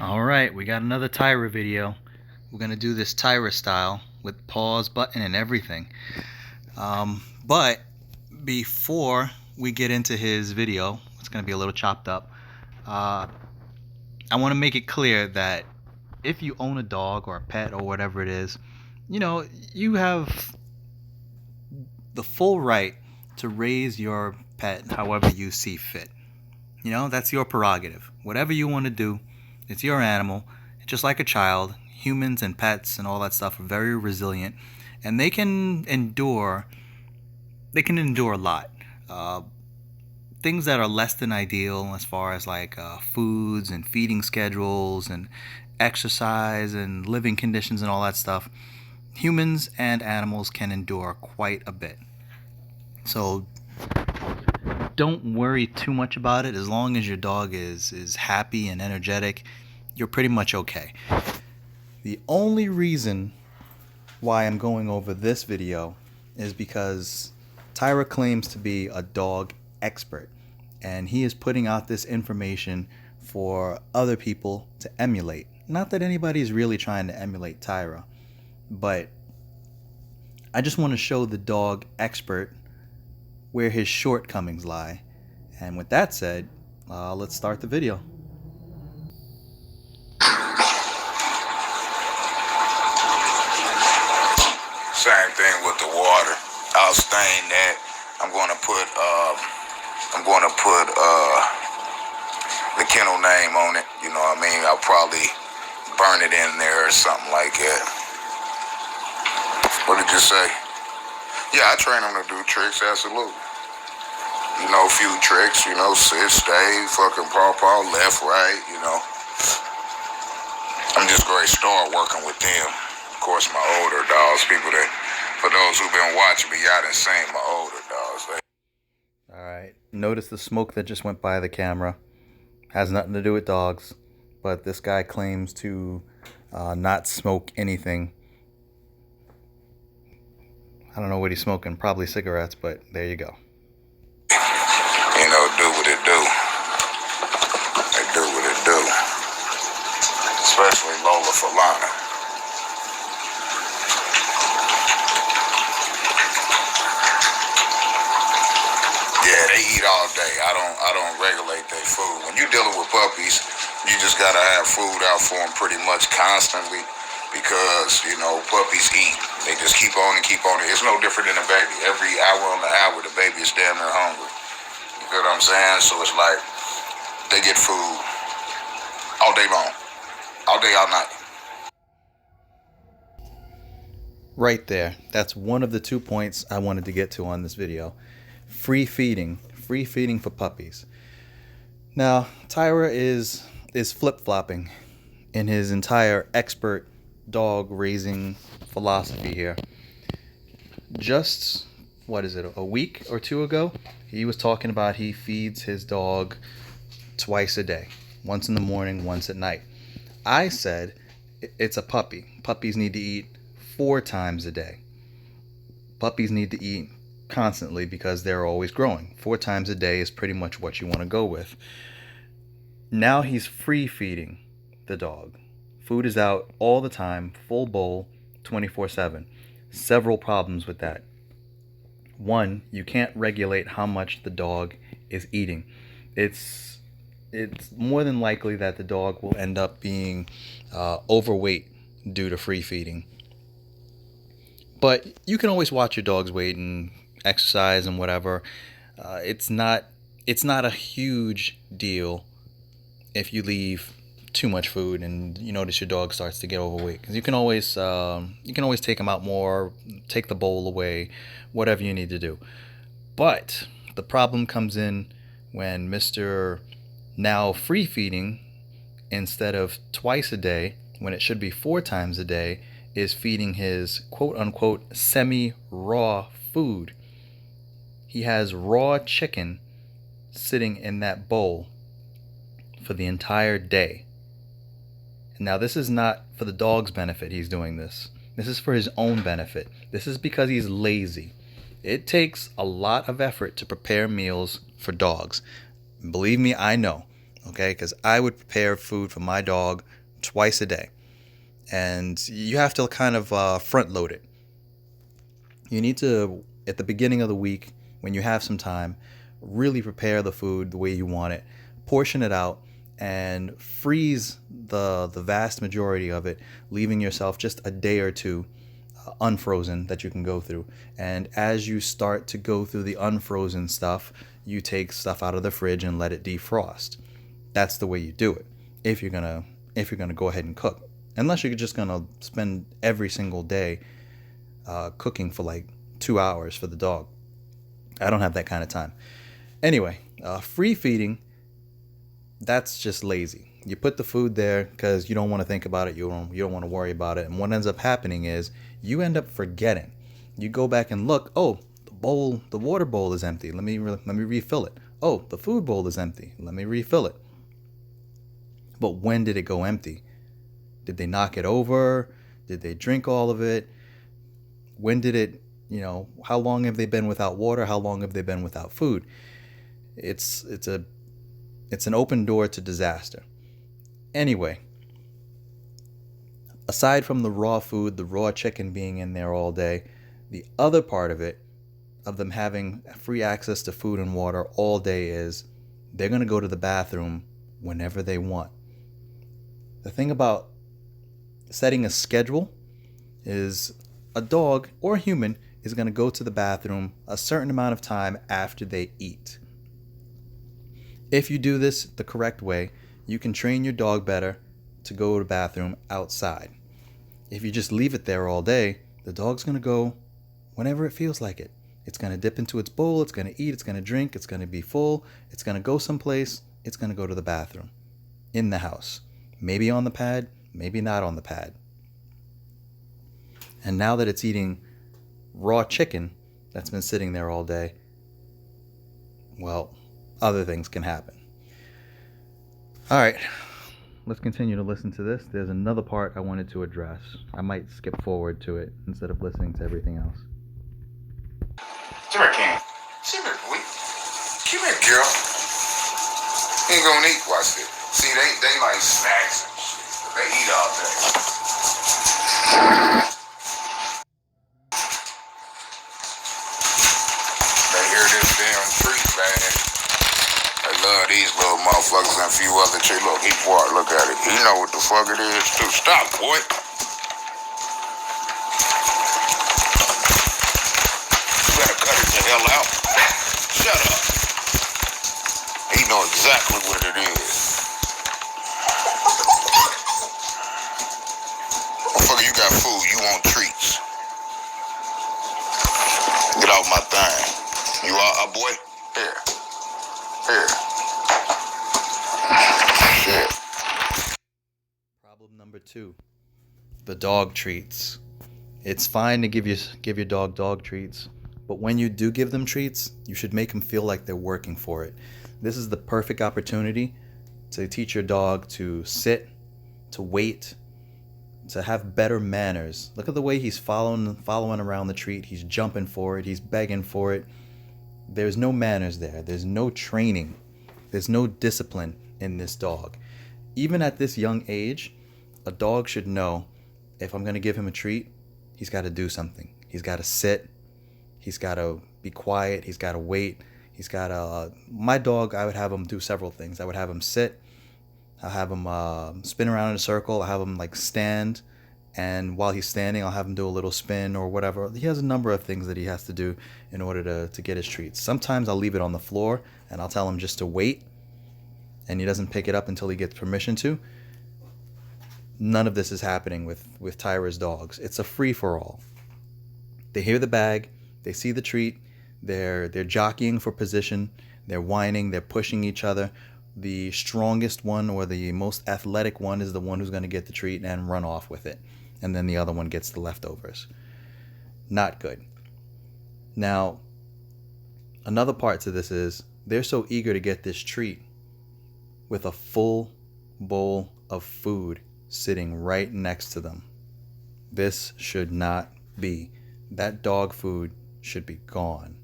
Alright, we got another Tyra video. We're going to do this Tyra style with pause button and everything. But before we get into his video, it's going to be a little chopped up. I want to make it clear that if you own a dog or a pet or whatever it is, you have the full right to raise your pet however you see fit. That's your prerogative. Whatever you want to do, it's your animal. Just like a child, humans and pets and all that stuff are very resilient, and they can endure a lot. Things that are less than ideal as far as like foods and feeding schedules and exercise and living conditions and all that stuff. Humans and animals can endure quite a bit. So don't worry too much about it. As long as your dog is happy and energetic, you're pretty much okay. The only reason why I'm going over this video is because Tyra claims to be a dog expert, and he is putting out this information for other people to emulate. Not that anybody's really trying to emulate Tyra, but I just want to show the dog expert where his shortcomings lie. And with that said, let's start the video. Same thing with the water. I'll stain that. I'm gonna put the kennel name on it. You know what I mean? I'll probably burn it in there or something like that. What did you say? Yeah, I train them to do tricks, absolutely. A few tricks, sit, stay, fucking paw, left, right, I'm just going to start working with them. Of course, my older dogs, for those who've been watching me, y'all done seen my older dogs. Alright, notice the smoke that just went by the camera. Has nothing to do with dogs, but this guy claims to not smoke anything. I don't know what he's smoking, probably cigarettes, but there you go. Do what it do. They do what it do. Especially Lola Falana. Yeah, they eat all day. I don't regulate their food. When you're dealing with puppies, you just gotta have food out for them pretty much constantly, because puppies eat. They just keep on and keep on. It's no different than a baby. Every hour on the hour, the baby is damn near hungry. You know what I'm saying? So it's like they get food all day long, all day, all night. Right there. That's one of the 2 points I wanted to get to on this video. Free feeding for puppies. Now, Tyra is flip-flopping in his entire expert dog raising philosophy here. Just, a week or two ago, he was talking about he feeds his dog twice a day. Once in the morning, once at night. I said it's a puppy. Puppies need to eat 4 times a day. Puppies need to eat constantly because they're always growing. 4 times a day is pretty much what you want to go with. Now he's free feeding the dog. Food is out all the time, full bowl, 24/7. Several problems with that. One, you can't regulate how much the dog is eating. It's more than likely that the dog will end up being overweight due to free feeding. But you can always watch your dog's weight and exercise and whatever. It's not a huge deal if you leave too much food and you notice your dog starts to get overweight, because you can always take him out more, take the bowl away, whatever you need to do. But the problem comes in when Mr. now free feeding, instead of twice a day when it should be 4 times a day, is feeding his quote unquote semi-raw food. He has raw chicken sitting in that bowl for the entire day. Now, this is not for the dog's benefit he's doing this. This is for his own benefit. This is because he's lazy. It takes a lot of effort to prepare meals for dogs. Believe me, I know. okay? Because I would prepare food for my dog twice a day. And you have to kind of front load it. You need to, at the beginning of the week, when you have some time, really prepare the food the way you want it, portion it out, and freeze the vast majority of it, leaving yourself just a day or two unfrozen that you can go through. And as you start to go through the unfrozen stuff, you take stuff out of the fridge and let it defrost. That's the way you do it if you're gonna go ahead and cook. Unless you're just gonna spend every single day cooking for like 2 hours for the dog. I don't have that kind of time. Anyway, free feeding, that's just lazy. You put the food there because you don't want to think about it. You don't want to worry about it. And what ends up happening is you end up forgetting. You go back and look. Oh, the water bowl is empty. Let me refill it. Oh, the food bowl is empty. Let me refill it. But when did it go empty? Did they knock it over? Did they drink all of it? When did it, how long have they been without water? How long have they been without food? It's an open door to disaster. Anyway, aside from the raw food, the raw chicken being in there all day, the other part of it, of them having free access to food and water all day, is they're going to go to the bathroom whenever they want. The thing about setting a schedule is a dog or a human is going to go to the bathroom a certain amount of time after they eat. If you do this the correct way, you can train your dog better to go to the bathroom outside. If you just leave it there all day, the dog's going to go whenever it feels like it. It's going to dip into its bowl, it's going to eat, it's going to drink, it's going to be full, it's going to go someplace, it's going to go to the bathroom in the house. Maybe on the pad, maybe not on the pad. And now that it's eating raw chicken that's been sitting there all day, well, other things can happen. All right, let's continue to listen to this. There's another part I wanted to address. I might skip forward to it instead of listening to everything else. Come here, King. Come here, boy. Come here, girl. He ain't gonna eat. Watch this. See, they like snacks and shit. They eat all day. They hear this damn treat, man. I love these little motherfuckers and a few other chicks. Look, he walk. Look at it. He know what the fuck it is too. Stop, boy. You better cut it the hell out. Shut up. He know exactly what it is. Motherfucker, you got food. You want treats. Get off my thing. You are a boy? Here. Here. Shit. Problem number 2, the dog treats. It's fine to give your dog treats, but when you do give them treats, you should make them feel like they're working for it. This is the perfect opportunity to teach your dog to sit, to wait, to have better manners. Look at the way he's following around the treat. He's jumping for it. He's begging for it. There's no manners there. There's no training. There's no discipline in this dog. Even at this young age, a dog should know if I'm going to give him a treat, he's got to do something. He's got to sit. He's got to be quiet. He's got to wait. He's got to... My dog, I would have him do several things. I would have him sit. I'll have him spin around in a circle. I'll have him stand. And while he's standing, I'll have him do a little spin or whatever. He has a number of things that he has to do in order to get his treats. Sometimes I'll leave it on the floor and I'll tell him just to wait. And he doesn't pick it up until he gets permission to. None of this is happening with Tyra's dogs. It's a free-for-all. They hear the bag. They see the treat. They're jockeying for position. They're whining. They're pushing each other. The strongest one or the most athletic one is the one who's going to get the treat and run off with it. And then the other one gets the leftovers. Not good. Now, another part to this is they're so eager to get this treat with a full bowl of food sitting right next to them. This should not be. That dog food should be gone.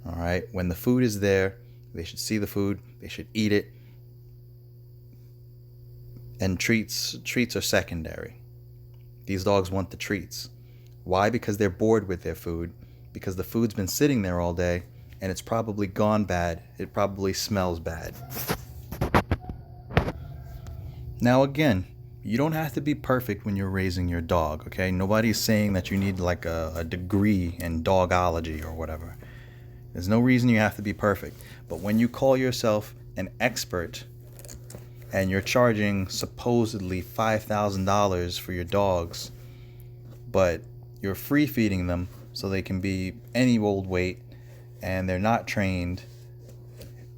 All right? When the food is there, they should see the food. They should eat it. And treats are secondary. These dogs want the treats. Why? Because they're bored with their food, because the food's been sitting there all day and it's probably gone bad. It probably smells bad. Now again, you don't have to be perfect when you're raising your dog, okay? Nobody's saying that you need like a degree in dogology or whatever. There's no reason you have to be perfect. But when you call yourself an expert and you're charging supposedly $5,000 for your dogs, but you're free feeding them so they can be any old weight and they're not trained,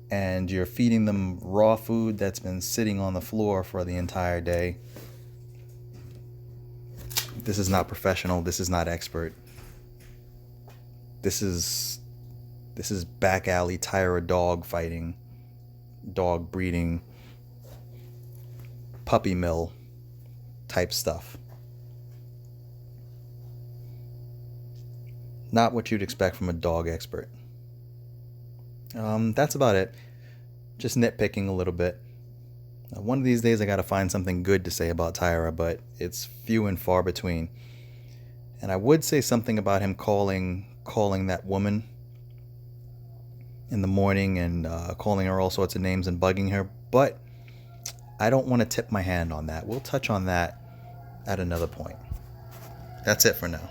and you're feeding them raw food that's been sitting on the floor for the entire day, this is not professional. This is not expert. This is back alley Tyra dog fighting, dog breeding, puppy mill type stuff. Not what you'd expect from a dog expert. That's about it. Just nitpicking a little bit. One of these days I gotta find something good to say about Tyra, but it's few and far between. And I would say something about him calling that woman in the morning and calling her all sorts of names and bugging her, but I don't want to tip my hand on that. We'll touch on that at another point. That's it for now.